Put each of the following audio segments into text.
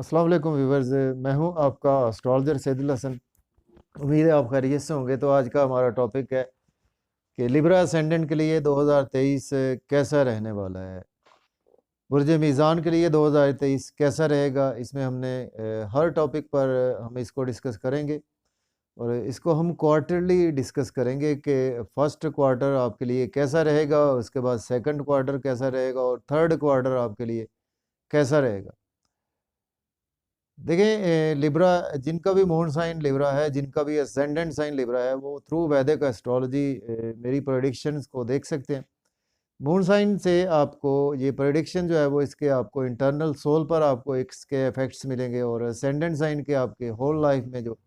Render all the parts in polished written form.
अस्सलाम वालेकुम व्यूवर्स। मैं हूं आपका एस्ट्रोलॉजर सैदुल हसन। उम्मीद है आप खैरियत से होंगे। तो आज का हमारा टॉपिक है कि लिब्रा असेंडेंट के लिए 2023 कैसा रहने वाला है। बुर्ज मीज़ान के लिए 2023 कैसा रहेगा, इसमें हमने हर टॉपिक पर हम इसको डिस्कस करेंगे और इसको हम क्वार्टरली डिस्कस करेंगे कि फर्स्ट क्वार्टर आपके लिए कैसा रहेगा, उसके बाद सेकंड क्वार्टर कैसा रहेगा और थर्ड क्वार्टर आपके लिए कैसा रहेगा। देखिए, लिब्रा जिनका भी मून साइन लिब्रा है, जिनका भी असेंडेंट साइन लिब्रा है, वो थ्रू वैदिक एस्ट्रोलॉजी मेरी प्रेडिक्शंस को देख सकते हैं। मून साइन से आपको ये प्रेडिक्शन जो है वो इसके आपको इंटरनल सोल पर आपको इसके इफेक्ट्स मिलेंगे और असेंडेंट साइन के आपके होल लाइफ में जो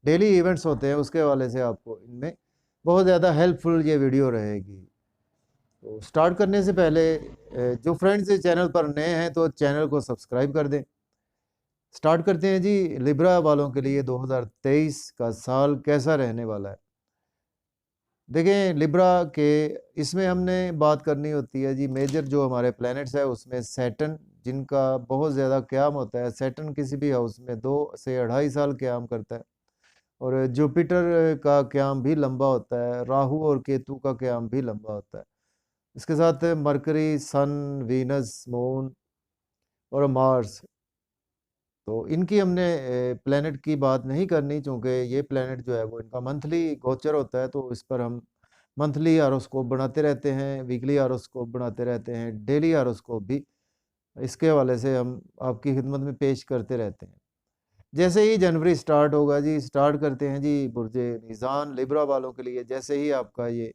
डेली इवेंट्स होते हैं उसके हवाले से आपको इनमें बहुत ज़्यादा हेल्पफुल ये वीडियो रहेगी। तो स्टार्ट करने से पहले जो फ्रेंड्स इस चैनल पर नए हैं तो चैनल को सब्सक्राइब कर दें। स्टार्ट करते हैं जी। लिब्रा वालों के लिए 2023 का साल कैसा रहने वाला है। देखें, लिब्रा के इसमें हमने बात करनी होती है जी, मेजर जो हमारे प्लैनेट्स है उसमें सैटर्न, जिनका बहुत ज़्यादा क़याम होता है। सैटर्न किसी भी हाउस में 2 से 2.5 साल क़याम करता है और जुपिटर का क़याम भी लंबा होता है। राहु और केतु का क़याम भी लंबा होता है। इसके साथ मरकरी, सन, वीनस, मून और मार्स, तो इनकी हमने प्लैनेट की बात नहीं करनी, चूँकि ये प्लैनेट जो है वो इनका मंथली गोचर होता है, तो इस पर हम मंथली हॉरोस्कोप बनाते रहते हैं, वीकली हॉरोस्कोप बनाते रहते हैं, डेली हॉरोस्कोप भी इसके हवाले से हम आपकी खिदमत में पेश करते रहते हैं। जैसे ही जनवरी स्टार्ट होगा जी, स्टार्ट करते हैं जी बुर्ज मीज़ान लिब्रा वालों के लिए। जैसे ही आपका ये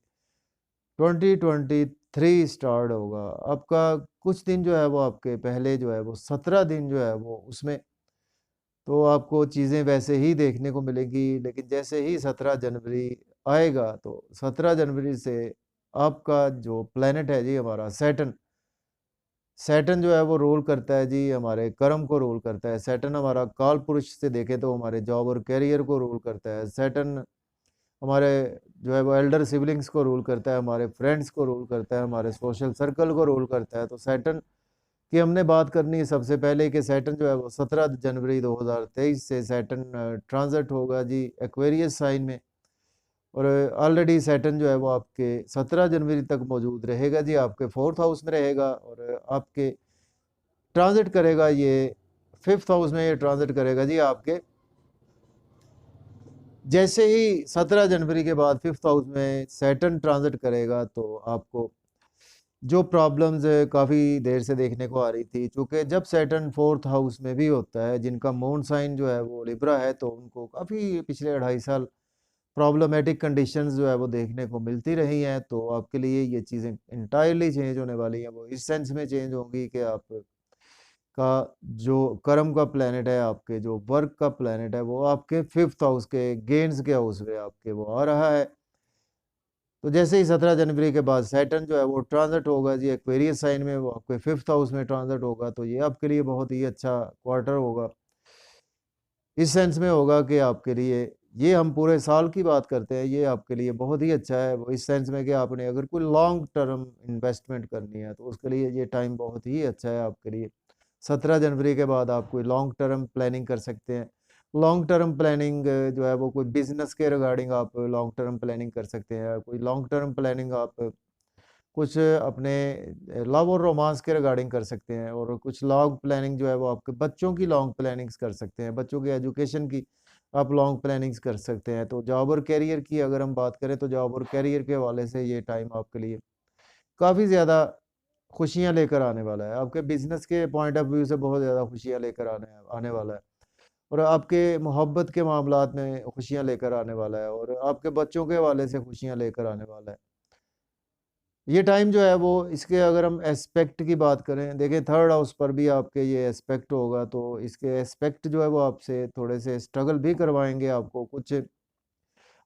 2023 स्टार्ट होगा, आपका कुछ दिन जो है वो आपके पहले जो है वो 17 दिन जो है वो उसमें तो आपको चीज़ें वैसे ही देखने को मिलेंगी। लेकिन जैसे ही 17 जनवरी आएगा तो 17 जनवरी से आपका जो प्लैनेट है जी हमारा सैटर्न, सैटर्न जो है वो रूल करता है जी हमारे कर्म को रूल करता है। सैटर्न हमारा काल पुरुष से देखें तो हमारे जॉब और करियर को रूल करता है। सैटर्न हमारे जो है वो एल्डर सिबलिंग्स को रूल करता है, हमारे फ्रेंड्स को रूल करता है, हमारे सोशल सर्कल को रूल करता है। तो सैटर्न की हमने बात करनी है सबसे पहले कि सैटर्न जो है वो 17 जनवरी 2023 से सैटर्न ट्रांजिट होगा जी एक्वेरियस साइन में। और ऑलरेडी सैटर्न जो है वो आपके 17 जनवरी तक मौजूद रहेगा जी, आपके 4th हाउस में रहेगा और आपके ट्रांजिट करेगा ये 5th हाउस में। ये ट्रांजिट करेगा जी आपके जैसे ही 17 जनवरी के बाद 5th हाउस में सैटर्न ट्रांजिट करेगा तो आपको जो प्रॉब्लम्स काफ़ी देर से देखने को आ रही थी, चूँकि जब सैटर्न 4th हाउस में भी होता है, जिनका मून साइन जो है वो लिब्रा है, तो उनको काफ़ी पिछले 2.5 साल प्रॉब्लमेटिक कंडीशंस जो है वो देखने को मिलती रही हैं। तो आपके लिए ये चीज़ें इंटायरली चेंज होने वाली हैं। वो इस सेंस में चेंज होंगी कि आप का जो कर्म का प्लैनेट है, आपके जो वर्क का प्लैनेट है, वो आपके 5th हाउस के गेन्स के हाउस में आपके वो आ रहा है। तो जैसे ही 17 जनवरी के बाद सैटर्न जो है वो ट्रांजिट होगा जी एक्वेरियस साइन में, वो आपके 5th हाउस में ट्रांजिट होगा, तो ये आपके लिए बहुत ही अच्छा क्वार्टर होगा। इस सेंस में होगा कि आपके लिए, ये हम पूरे साल की बात करते हैं, ये आपके लिए बहुत ही अच्छा है। वो इस सेंस में कि आपने अगर कोई लॉन्ग टर्म इन्वेस्टमेंट करनी है तो उसके लिए ये टाइम बहुत ही अच्छा है आपके लिए। 17 जनवरी के बाद आप कोई लॉन्ग टर्म प्लानिंग कर सकते हैं। लॉन्ग टर्म प्लानिंग जो है वो कोई बिजनेस के रिगार्डिंग आप लॉन्ग टर्म प्लानिंग कर सकते हैं। कोई लॉन्ग टर्म प्लानिंग आप कुछ अपने लव और रोमांस के रिगार्डिंग कर सकते हैं और कुछ लॉन्ग प्लानिंग जो है वो आपके बच्चों की लॉन्ग प्लानिंग्स कर सकते हैं। बच्चों की एजुकेशन की आप लॉन्ग प्लानिंग्स कर सकते हैं। तो जॉब और करियर की अगर हम बात करें तो जॉब और करियर के हवाले से ये टाइम आपके लिए काफ़ी ज़्यादा खुशियाँ लेकर आने वाला है। आपके बिजनेस के पॉइंट ऑफ व्यू से बहुत ज़्यादा खुशियाँ लेकर आने आने वाला है और आपके मोहब्बत के मामलात में खुशियाँ लेकर आने वाला है और आपके बच्चों के हवाले से खुशियाँ लेकर आने वाला है। ये टाइम जो है वो इसके अगर हम एस्पेक्ट की बात करें, देखिए 3rd हाउस पर भी आपके ये एस्पेक्ट होगा, तो इसके एस्पेक्ट जो है वो आपसे थोड़े से स्ट्रगल भी करवाएंगे। आपको कुछ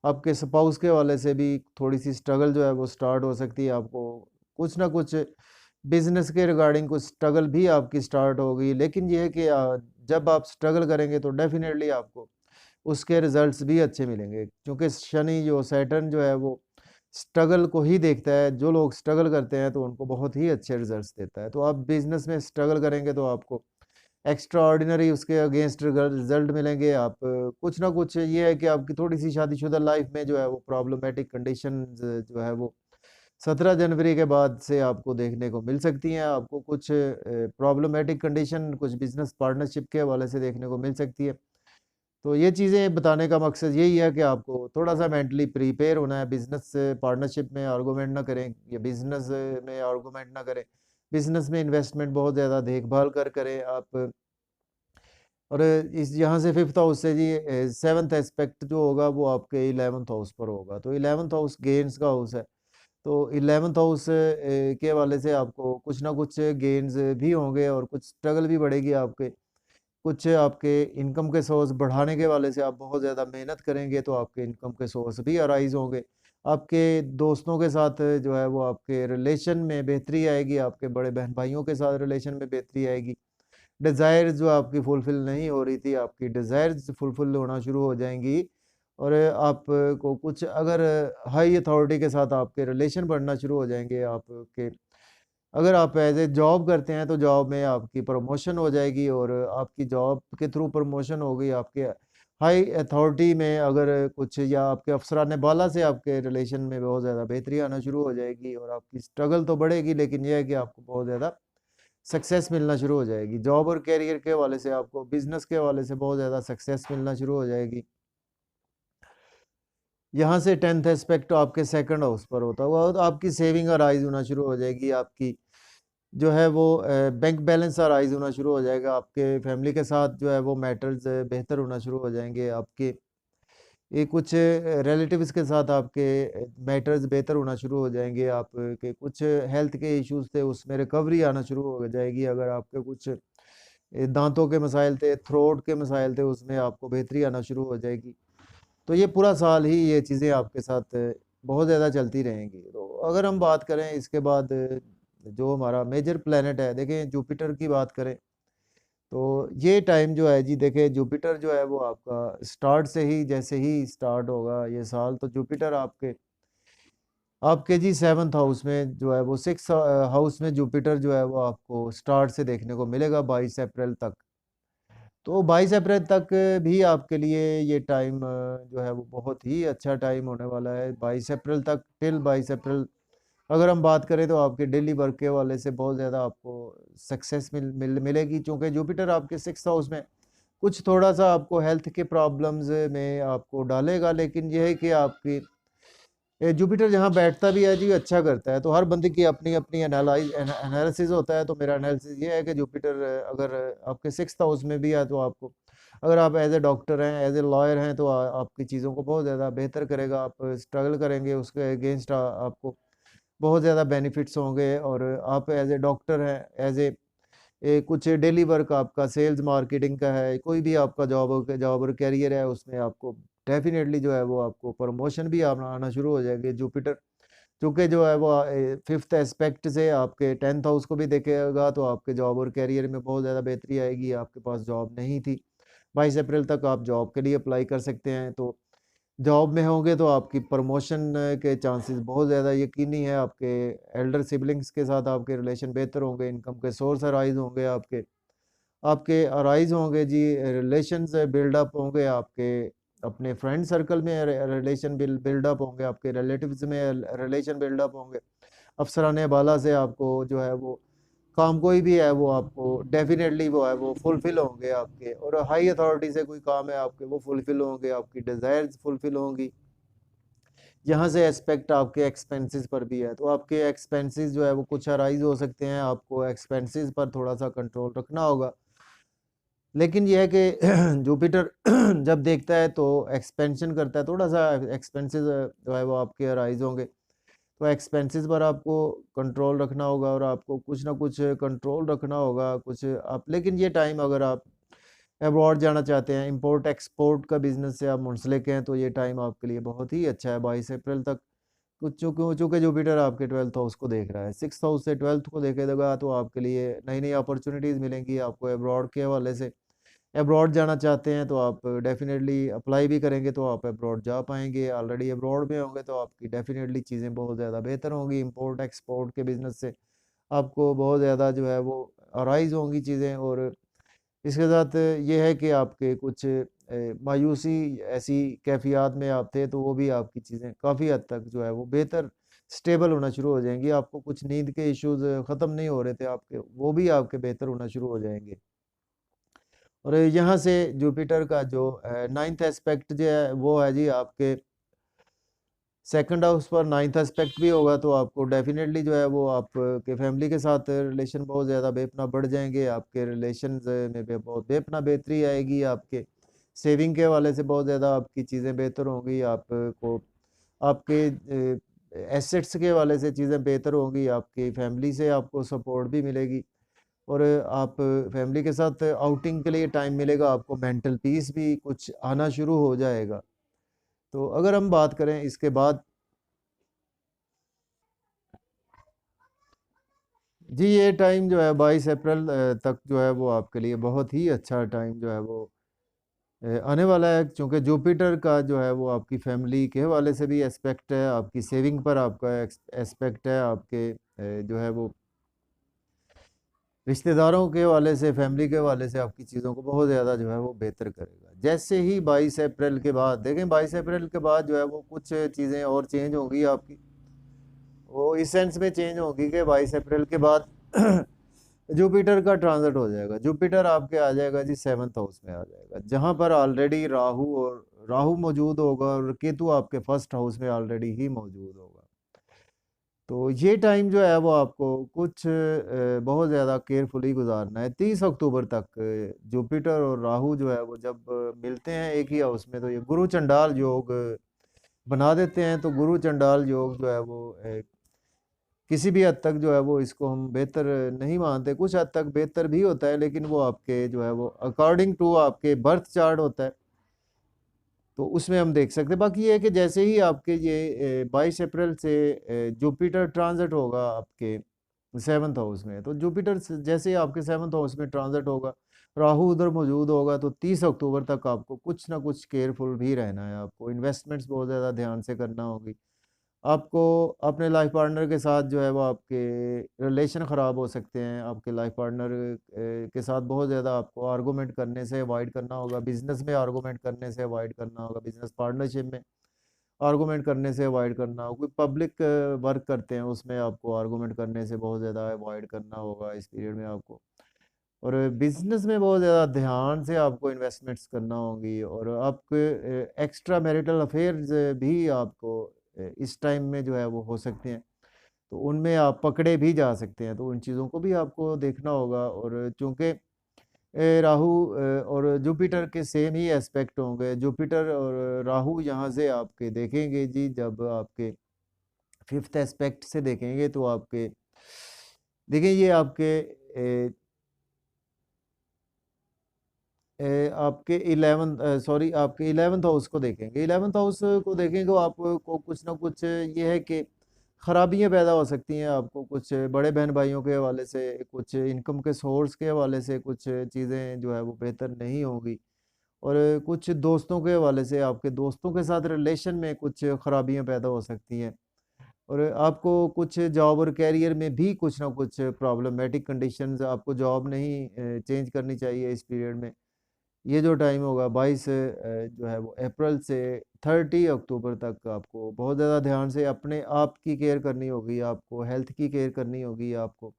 आपके स्पाउस के हवाले से भी थोड़ी सी स्ट्रगल जो है वो स्टार्ट हो सकती है। आपको कुछ ना कुछ बिजनेस के रिगार्डिंग कुछ स्ट्रगल भी आपकी स्टार्ट होगी। लेकिन ये है कि जब आप स्ट्रगल करेंगे तो डेफिनेटली आपको उसके रिजल्ट्स भी अच्छे मिलेंगे, क्योंकि शनि जो सैटर्न जो है वो स्ट्रगल को ही देखता है। जो लोग स्ट्रगल करते हैं तो उनको बहुत ही अच्छे रिजल्ट्स देता है। तो आप बिजनेस में स्ट्रगल करेंगे तो आपको एक्स्ट्रा ऑर्डिनरी उसके अगेंस्ट रिजल्ट मिलेंगे। आप कुछ ना कुछ ये है कि आपकी थोड़ी सी शादीशुदा लाइफ में जो है वो प्रॉब्लमेटिक कंडीशन जो है वो 17 जनवरी के बाद से आपको देखने को मिल सकती हैं। आपको कुछ प्रॉब्लमेटिक कंडीशन कुछ बिजनेस पार्टनरशिप के हवाले से देखने को मिल सकती है। तो ये चीज़ें बताने का मकसद यही है कि आपको थोड़ा-सा मेंटली प्रिपेयर होना है। बिज़नेस पार्टनरशिप में आर्गुमेंट ना करें या बिज़नेस में आर्गुमेंट ना करें। बिज़नेस में इन्वेस्टमेंट बहुत ज़्यादा देखभाल कर करें आप। और इस यहाँ से 5th हाउस से जी 7th एस्पेक्ट जो होगा वो आपके 11th हाउस पर होगा। तो 11th हाउस गेन्स का हाउस है। तो 11th हाउस के हवाले से आपको कुछ ना कुछ गेन्स भी होंगे और कुछ स्ट्रगल भी बढ़ेगी आपके। कुछ आपके इनकम के सोर्स बढ़ाने के वाले से आप बहुत ज़्यादा मेहनत करेंगे तो आपके इनकम के सोर्स भी अराइज़ होंगे। आपके दोस्तों के साथ जो है वो आपके रिलेशन में बेहतरी आएगी, आपके बड़े बहन-भाइयों के साथ रिलेशन में बेहतरी आएगी। डिज़ायर्स जो आपकी फुलफ़िल नहीं हो रही थी, आपकी डिज़ायर्स फुलफ़िल होना शुरू हो जाएँगी। और आपको कुछ अगर हाई अथॉरिटी के साथ आपके रिलेशन बढ़ना शुरू हो जाएँगे, आपके अगर आप एज़ ए जॉब करते हैं तो जॉब में आपकी प्रमोशन हो जाएगी और आपकी जॉब के थ्रू प्रमोशन हो गई। आपके हाई अथॉरिटी में अगर कुछ या आपके अफ़सरान बाला से आपके रिलेशन में बहुत ज़्यादा बेहतरी आना शुरू हो जाएगी और आपकी स्ट्रगल तो बढ़ेगी लेकिन ये है कि आपको बहुत ज़्यादा सक्सेस मिलना शुरू हो जाएगी। जॉब और करियर के हवाले से आपको बिज़नेस के हवाले से बहुत ज़्यादा सक्सेस मिलना शुरू हो जाएगी। यहाँ से 10th एस्पेक्ट तो आपके सेकंड हाउस पर होता हुआ तो आपकी सेविंग अराइज़ होना शुरू हो जाएगी। आपकी जो है वो बैंक बैलेंस अराइज़ होना शुरू हो जाएगा। आपके फैमिली के साथ जो है वो मैटर्स बेहतर होना शुरू हो जाएँगे। आपके ये कुछ रिलेटिव्स के साथ आपके मैटर्स बेहतर होना शुरू हो जाएँगे। आपके कुछ हेल्थ के इश्यूज़ थे उसमें रिकवरी आना शुरू हो जाएगी। अगर आपके कुछ दाँतों के मसाइल थे, थ्रोट के मसाइल थे उसमें आपको बेहतरी आना शुरू हो जाएगी। तो ये पूरा साल ही ये चीज़ें आपके साथ बहुत ज़्यादा चलती रहेंगी। तो अगर हम बात करें इसके बाद जो हमारा मेजर प्लैनेट है, देखें जुपिटर की बात करें, तो ये टाइम जो है जी देखिए जुपिटर जो है वो आपका स्टार्ट से ही जैसे ही स्टार्ट होगा ये साल तो जुपिटर आपके जी 7th हाउस में जो है वो 6th हाउस में जुपिटर जो है वो आपको स्टार्ट से देखने को मिलेगा 22 अप्रैल तक। तो 22 अप्रैल तक भी आपके लिए ये टाइम जो है वो बहुत ही अच्छा टाइम होने वाला है। 22 अप्रैल तक टिल 22 अप्रैल अगर हम बात करें तो आपके डेली वर्क के हवाले से बहुत ज़्यादा आपको सक्सेस मिलेगी चूँकि जुपिटर आपके 6th हाउस में कुछ थोड़ा-सा आपको हेल्थ के प्रॉब्लम्स में आपको डालेगा लेकिन ये है कि आपकी जुपिटर जहाँ बैठता भी है जी अच्छा करता है। तो हर बंदे की अपनी-अपनी एनालिसिस होता है। तो मेरा एनालिसिस ये है कि जुपिटर अगर आपके 6th हाउस में भी है तो आपको अगर आप एज़ ए डॉक्टर हैं, एज़ ए लॉयर हैं तो आपकी चीज़ों को बहुत ज़्यादा बेहतर करेगा। आप स्ट्रगल करेंगे उसके अगेंस्ट आपको बहुत ज़्यादा बेनिफिट्स होंगे और आप एज़ ए डॉक्टर हैं, एज़ कुछ डेली वर्क आपका सेल्स मार्केटिंग का है, कोई भी आपका जॉब और करियर है उसमें आपको डेफ़िनेटली जो है वो आपको प्रमोशन भी आना आना शुरू हो जाएँगे। जुपिटर चूँकि जो है वो 5th एस्पेक्ट से आपके 10th हाउस को भी देखेगा तो आपके जॉब और करियर में बहुत ज़्यादा बेहतरी आएगी। आपके पास जॉब नहीं थी, 22 अप्रैल तक आप जॉब के लिए अप्लाई कर सकते हैं। तो जॉब में होंगे तो आपकी प्रमोशन के चांसेस बहुत ज़्यादा यकीनी है। आपके एल्डर सिबलिंग्स के साथ आपके रिलेशन बेहतर होंगे, इनकम के सोर्स अराइज़ होंगे आपके। आपके अराइज़ होंगे जी, रिलेशंस बिल्डअप होंगे आपके, अपने फ्रेंड सर्कल में रिलेशन बिल्डअप होंगे, आपके रिलेटिव्स में रिलेशन बिल्डअप होंगे। अफ़सरान बाला से आपको जो है वो काम कोई भी है वो आपको डेफ़िनेटली वो है वो फुलफ़िल होंगे आपके और हाई अथॉरिटी से कोई काम है आपके वो फुलफ़िल होंगे, आपकी डिज़ायर्स फुलफ़िल होंगी। यहाँ से एस्पेक्ट आपके एक्सपेंसेस पर भी है, तो आपके एक्सपेंसेस जो है वो कुछ अराइज़ हो सकते हैं, आपको एक्सपेंसेस पर थोड़ा-सा कंट्रोल रखना होगा। लेकिन ये है कि जुपिटर जब देखता है तो एक्सपेंशन करता है, थोड़ा-सा एक्सपेंसेस जो है वो आपके अराइज़ होंगे। तो एक्सपेंसेस पर आपको कंट्रोल रखना होगा और आपको कुछ ना कुछ कंट्रोल रखना होगा, कुछ आप लेकिन ये टाइम अगर आप अब्रॉड जाना चाहते हैं, इम्पोर्ट एक्सपोर्ट का बिज़नेस से आप मुंसलिक हैं, तो ये टाइम आपके लिए बहुत ही अच्छा है 22 अप्रैल तक। कुछ चूँकि चूँकि जुपिटर आपके 12th हाउस को देख रहा है, 6th हाउस से 12th को देखेगा तो आपके लिए नई-नई अपॉर्च्युनिटीज़ मिलेंगी आपको अब्रॉड के हवाले से। अब्रॉड जाना चाहते हैं तो आप डेफ़िनेटली अप्लाई भी करेंगे तो आप अब्रॉड जा पाएँगे, ऑलरेडी अब्रॉड में होंगे तो आपकी डेफ़िनेटली चीज़ें बहुत ज़्यादा बेहतर होंगी। इम्पोर्ट एक्सपोर्ट के बिज़नेस से आपको बहुत ज़्यादा जो है वो अराइज़ होंगी चीज़ें और इसके साथ ये है कि आपके कुछ मायूसी ऐसी कैफियत में आप थे, तो वो भी आपकी चीज़ें काफ़ी हद तक जो है वो बेहतर स्टेबल होना शुरू हो जाएँगी। आपको कुछ नींद के इश्यूज़ ख़त्म नहीं हो रहे थे आपके, वो भी आपके बेहतर होना शुरू हो जाएँगे। और यहाँ से जुपिटर का जो 9th एस्पेक्ट जो है वो है जी आपके सेकंड हाउस पर 9th एस्पेक्ट भी होगा, तो आपको डेफिनेटली जो है वो आपके फैमिली के साथ रिलेशन बहुत ज़्यादा बेपना बढ़ जाएंगे। आपके रिलेशंस में भी बहुत बेपना बेहतरी आएगी। आपके सेविंग के हवाले से बहुत ज़्यादा आपकी चीज़ें बेहतर होंगी। आपको आपके एसेट्स के हवाले से चीज़ें बेहतर होंगी। आपकी फैमिली से आपको सपोर्ट भी मिलेगी, और आप फैमिली के साथ आउटिंग के लिए टाइम मिलेगा। आपको मेंटल पीस भी कुछ आना शुरू हो जाएगा। तो अगर हम बात करें इसके बाद, जी ये टाइम जो है 22 अप्रैल तक जो है वो आपके लिए बहुत ही अच्छा टाइम जो है वो आने वाला है, क्योंकि जुपिटर का जो है वो आपकी फैमिली के हवाले से भी एस्पेक्ट है, आपकी सेविंग पर आपका एस्पेक्ट है, आपके जो है वो रिश्तेदारों के हवाले से, फैमिली के हवाले से आपकी चीज़ों को बहुत ज़्यादा जो है वो बेहतर करेगा। जैसे ही 22 अप्रैल के बाद देखें, 22 अप्रैल के बाद जो है वो कुछ चीज़ें और चेंज होंगी आपकी। वो इस सेंस में चेंज होगी कि 22 अप्रैल के बाद जुपिटर का ट्रांजिट हो जाएगा। जुपिटर आपके आ जाएगा जी 7th हाउस में आ जाएगा, जहां पर ऑलरेडी राहु मौजूद होगा, और केतु आपके फर्स्ट हाउस में ऑलरेडी ही मौजूद होगा। तो ये टाइम जो है वो आपको कुछ बहुत ज़्यादा केयरफुली गुजारना है। 30 अक्टूबर तक जुपिटर और राहु जो है वो जब मिलते हैं एक ही हाउस में, तो ये गुरु चंडाल योग बना देते हैं। तो गुरु चंडाल योग जो है वो किसी भी हद तक जो है वो इसको हम बेहतर नहीं मानते, कुछ हद तक बेहतर भी होता है, लेकिन वो आपके जो है वो अकॉर्डिंग टू आपके बर्थ चार्ट होता है, तो उसमें हम देख सकते हैं। बाकी ये है कि जैसे ही आपके ये 22 अप्रैल से जुपिटर ट्रांजिट होगा आपके 7th हाउस में, तो जुपिटर जैसे ही आपके 7th हाउस में ट्रांजिट होगा, राहु उधर मौजूद होगा, तो 30 अक्टूबर तक आपको कुछ ना कुछ केयरफुल भी रहना है। आपको इन्वेस्टमेंट्स बहुत ज़्यादा ध्यान से करना होगी। आपको अपने लाइफ पार्टनर के साथ जो है वो आपके रिलेशन ख़राब हो सकते हैं। आपके लाइफ पार्टनर के साथ बहुत ज़्यादा आपको आर्गूमेंट करने से अवॉइड करना होगा। बिजनेस में आर्गूमेंट करने से अवॉइड करना होगा। बिजनेस पार्टनरशिप में आर्गूमेंट करने से अवॉइड करना होगा। कोई पब्लिक वर्क करते हैं उसमें आपको आर्गूमेंट करने से बहुत ज़्यादा अवॉइड करना होगा इस पीरियड में आपको। और बिजनेस में बहुत ज़्यादा ध्यान से आपको इन्वेस्टमेंट्स करना होंगी, और आपके एक्स्ट्रा मैरिटल अफेयर्स भी आपको इस टाइम में जो है वो हो सकते हैं, तो उनमें आप पकड़े भी जा सकते हैं। तो उन चीज़ों को भी आपको देखना होगा। और चूँकि राहु और जुपिटर के सेम ही एस्पेक्ट होंगे, जुपिटर और राहु यहाँ से आपके देखेंगे जी, जब आपके 5th एस्पेक्ट से देखेंगे, तो आपके देखिए ये आपके आपके 11th हाउस को देखेंगे। 11th हाउस को देखेंगे तो आपको कुछ ना कुछ ये है कि खराबियाँ पैदा हो सकती हैं। आपको कुछ बड़े बहन भाइयों के हवाले से, कुछ इनकम के सोर्स के हवाले से कुछ चीज़ें जो है वो बेहतर नहीं होंगी, और कुछ दोस्तों के हवाले से आपके दोस्तों के साथ रिलेशन में कुछ खराबियाँ पैदा हो सकती हैं, और आपको कुछ जॉब और कैरियर में भी कुछ ना कुछ प्रॉब्लमेटिक कंडीशंस, आपको जॉब नहीं चेंज करनी चाहिए इस पीरियड में। ये जो टाइम होगा 22 जो है वो अप्रैल से 30 अक्टूबर तक, आपको बहुत ज़्यादा ध्यान से अपने आप की केयर करनी होगी। आपको हेल्थ की केयर करनी होगी। आपको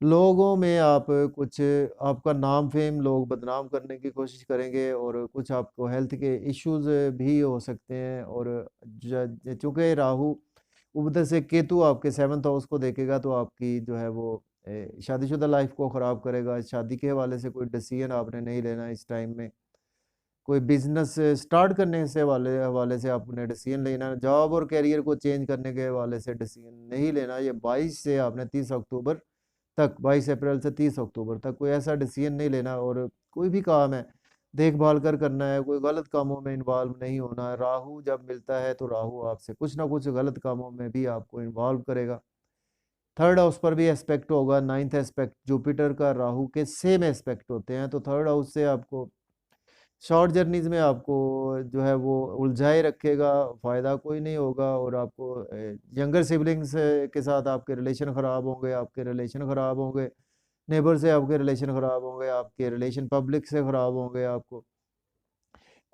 लोगों में आप कुछ आपका नाम फेम लोग बदनाम करने की कोशिश करेंगे, और कुछ आपको हेल्थ के इश्यूज भी हो सकते हैं। और चूँकि राहु उधर से केतु आपके 7th हाउस को देखेगा, तो आपकी जो है वो शादीशुदा लाइफ को ख़राब करेगा। शादी के हवाले से कोई डिसीजन आपने नहीं लेना इस टाइम में। कोई बिजनेस स्टार्ट करने से हवाले हवाले से आपने डिसीजन लेना। जॉब और करियर को चेंज करने के हवाले से डिसीजन नहीं लेना। ये 22 से आपने 30 अक्टूबर तक, 22 अप्रैल से 30 अक्टूबर तक कोई ऐसा डिसीजन नहीं लेना। और कोई भी काम है देखभाल कर करना है, कोई गलत कामों में इन्वॉल्व नहीं होना। राहु जब मिलता है, तो राहु आपसे कुछ ना कुछ गलत कामों में भी आपको इन्वॉल्व करेगा। 3rd हाउस पर भी एस्पेक्ट होगा। 9th एस्पेक्ट जुपिटर का राहु के सेम एस्पेक्ट होते हैं, तो 3rd हाउस से आपको शॉर्ट जर्नीज़ में आपको जो है वो उलझाए रखेगा, फ़ायदा कोई नहीं होगा। और आपको यंगर सिबलिंग्स के साथ आपके रिलेशन ख़राब होंगे, आपके रिलेशन ख़राब होंगे। नेबर से आपके रिलेशन ख़राब होंगे, आपके रिलेशन पब्लिक से ख़राब होंगे, आपको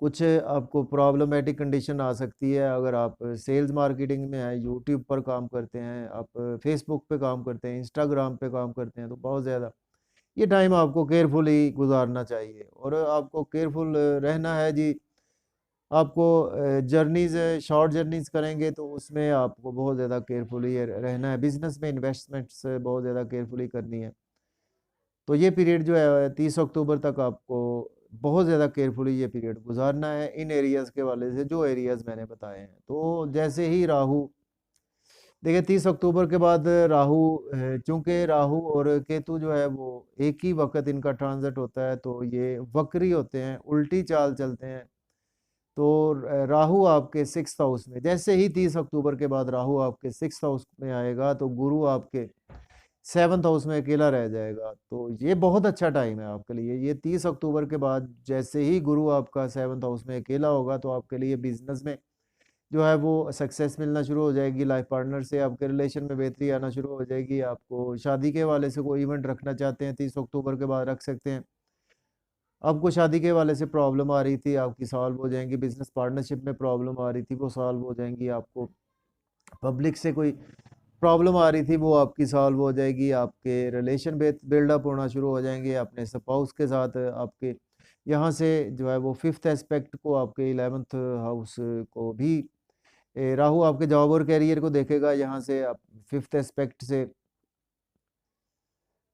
कुछ आपको प्रॉब्लमेटिक कंडीशन आ सकती है अगर आप सेल्स मार्केटिंग में हैं, यूट्यूब पर काम करते हैं, आप फेसबुक पे काम करते हैं, इंस्टाग्राम पे काम करते हैं, तो बहुत ज़्यादा ये टाइम आपको केयरफुली गुजारना चाहिए और आपको केयरफुल रहना है जी। आपको जर्नीज़ शॉर्ट जर्नीज़ करेंगे तो उसमें आपको बहुत ज़्यादा केयरफुली रहना है, बिजनेस में इन्वेस्टमेंट्स बहुत ज़्यादा केयरफुली करनी है। तो ये पीरियड जो है 30 अक्टूबर तक आपको बहुत ज़्यादा केयरफुली ये पीरियड गुजारना है इन एरियाज़ के वाले से, जो एरियाज़ मैंने बताए हैं। तो जैसे ही राहु, देखिए 30 अक्टूबर के बाद राहु, चूंकि राहु और केतु जो है वो एक ही वक्त इनका ट्रांजिट होता है, तो ये वक्री होते हैं, उल्टी चाल चलते हैं। तो राहु आपके 6th हाउस में, जैसे ही 30 अक्टूबर के बाद राहु आपके 6th हाउस में आएगा तो गुरु आपके 7th हाउस में अकेला रह जाएगा। तो ये बहुत अच्छा टाइम है आपके लिए। ये 30 अक्टूबर के बाद जैसे ही गुरु आपका 7th हाउस में अकेला होगा तो आपके लिए बिजनेस में जो है वो सक्सेस मिलना शुरू हो जाएगी, लाइफ पार्टनर से आपके रिलेशन में बेहतरी आना शुरू हो जाएगी। आपको शादी के हवाले से कोई इवेंट रखना चाहते हैं 30 अक्टूबर के बाद रख सकते हैं। आपको शादी के हवाले से प्रॉब्लम आ रही थी, आपकी सॉल्व हो जाएंगी। बिजनेस पार्टनरशिप में प्रॉब्लम आ रही थी, वो सॉल्व हो जाएंगी। आपको पब्लिक से कोई प्रॉब्लम आ रही थी, वो आपकी सॉल्व हो जाएगी। आपके रिलेशन बिल्डअप होना शुरू हो जाएंगे अपने स्पाउस के साथ। आपके यहाँ से जो है वो फिफ्थ एस्पेक्ट को, आपके 11th हाउस को भी राहु आपके जॉब और कैरियर को देखेगा यहाँ से, आप फिफ्थ एस्पेक्ट से।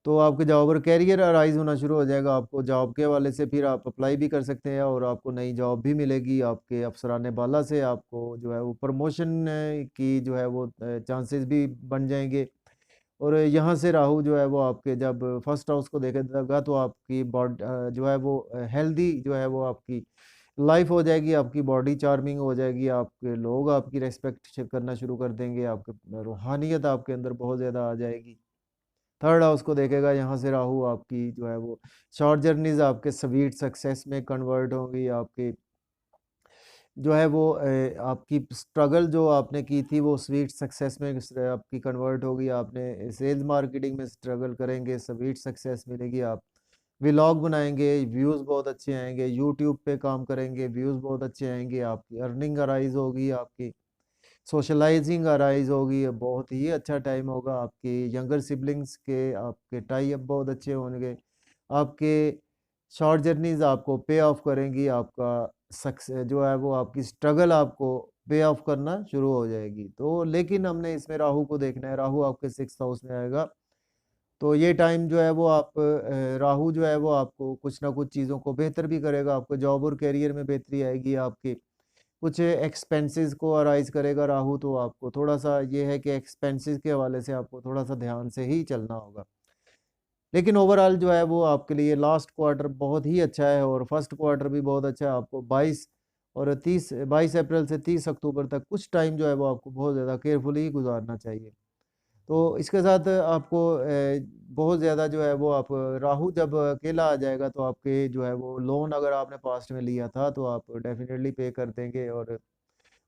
तो आपके जॉब और कैरियर अराइज होना शुरू हो जाएगा। आपको जॉब के हवाले से फिर आप अप्लाई भी कर सकते हैं और आपको नई जॉब भी मिलेगी। आपके अफसरान बाला से आपको जो है वो प्रमोशन की जो है वो चांसेस भी बन जाएंगे। और यहाँ से राहु जो है वो आपके जब फर्स्ट हाउस को देखेगा तो आपकी बॉडी जो है वो हेल्दी जो है वो आपकी लाइफ हो जाएगी, आपकी बॉडी चार्मिंग हो जाएगी, आपके लोग आपकी रेस्पेक्ट करना शुरू कर देंगे, आपके रूहानियत आपके अंदर बहुत ज़्यादा आ जाएगी। थर्ड हाउस को देखेगा यहाँ से राहु, आपकी जो है वो शॉर्ट जर्नीज आपके स्वीट सक्सेस में कन्वर्ट होंगी। आपकी जो है वो आपकी स्ट्रगल जो आपने की थी वो स्वीट सक्सेस में आपकी कन्वर्ट होगी। आपने सेल्स मार्केटिंग में स्ट्रगल करेंगे, स्वीट सक्सेस मिलेगी। आप व्लॉग बनाएंगे, व्यूज़ बहुत अच्छे आएंगे, यूट्यूब पे काम करेंगे, व्यूज़ बहुत अच्छे आएंगे, आपकी अर्निंग अराइज होगी, आपकी सोशलाइजिंग अराइज होगी। ये बहुत ही अच्छा टाइम होगा। आपके यंगर सिबलिंग्स के आपके टाई अप बहुत अच्छे होंगे। आपके शॉर्ट जर्नीज आपको पे ऑफ करेंगी। आपका सक्सेस जो है वो आपकी स्ट्रगल आपको पे ऑफ करना शुरू हो जाएगी। तो लेकिन हमने इसमें राहु को देखना है, राहु आपके 6th हाउस में आएगा। तो ये टाइम जो है वो आप राहु जो है वो आपको कुछ ना कुछ चीज़ों को बेहतर भी करेगा। आपको जॉब और करियर में बेहतरी आएगी। आपकी कुछ एक्सपेंसेस को अराइज करेगा राहु, तो आपको थोड़ा सा ये है कि एक्सपेंसेस के हवाले से आपको थोड़ा सा ध्यान से ही चलना होगा। लेकिन ओवरऑल जो है वो आपके लिए लास्ट क्वार्टर बहुत ही अच्छा है और फर्स्ट क्वार्टर भी बहुत अच्छा है। आपको 22 अप्रैल से 30 अक्टूबर तक कुछ टाइम जो है वो आपको बहुत ज़्यादा केयरफुली ही गुजारना चाहिए। तो इसके साथ आपको बहुत ज़्यादा जो है वो आप राहु जब अकेला आ जाएगा तो आपके जो है वो लोन अगर आपने पास्ट में लिया था तो आप डेफिनेटली पे कर देंगे और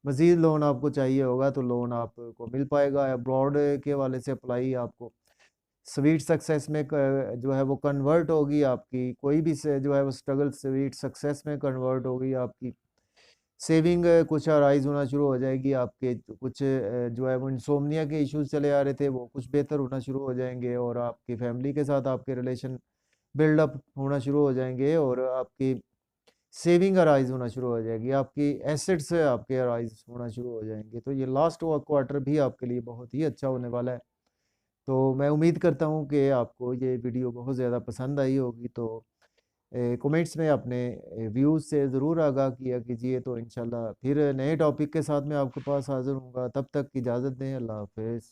मज़ीद लोन आपको चाहिए होगा तो लोन आपको मिल पाएगा। अब्रॉड के हवाले से अप्लाई आपको स्वीट सक्सेस में जो है वो कन्वर्ट होगी। आपकी कोई भी से जो है वो स्ट्रगल स्वीट सक्सेस में कन्वर्ट होगी। आपकी सेविंग कुछ अराइज होना शुरू हो जाएगी। आपके कुछ जो है वो इंसोम्निया के इश्यूज चले आ रहे थे वो कुछ बेहतर होना शुरू हो जाएंगे और आपकी फैमिली के साथ आपके रिलेशन बिल्डअप होना शुरू हो जाएंगे और आपकी सेविंग अराइज होना शुरू हो जाएगी। आपकी एसेट्स आपके अराइज होना शुरू हो जाएंगे। तो ये लास्ट क्वार्टर भी आपके लिए बहुत ही अच्छा होने वाला है। तो मैं उम्मीद करता हूँ कि आपको ये वीडियो बहुत ज़्यादा पसंद आई होगी। तो कमेंट्स में अपने व्यूज़ से ज़रूर आगाह किया कीजिए। तो इंशाल्लाह फिर नए टॉपिक के साथ मैं आपके पास हाज़िर हूँगा। तब तक इजाज़त दें। अल्लाह हाफ़िज़।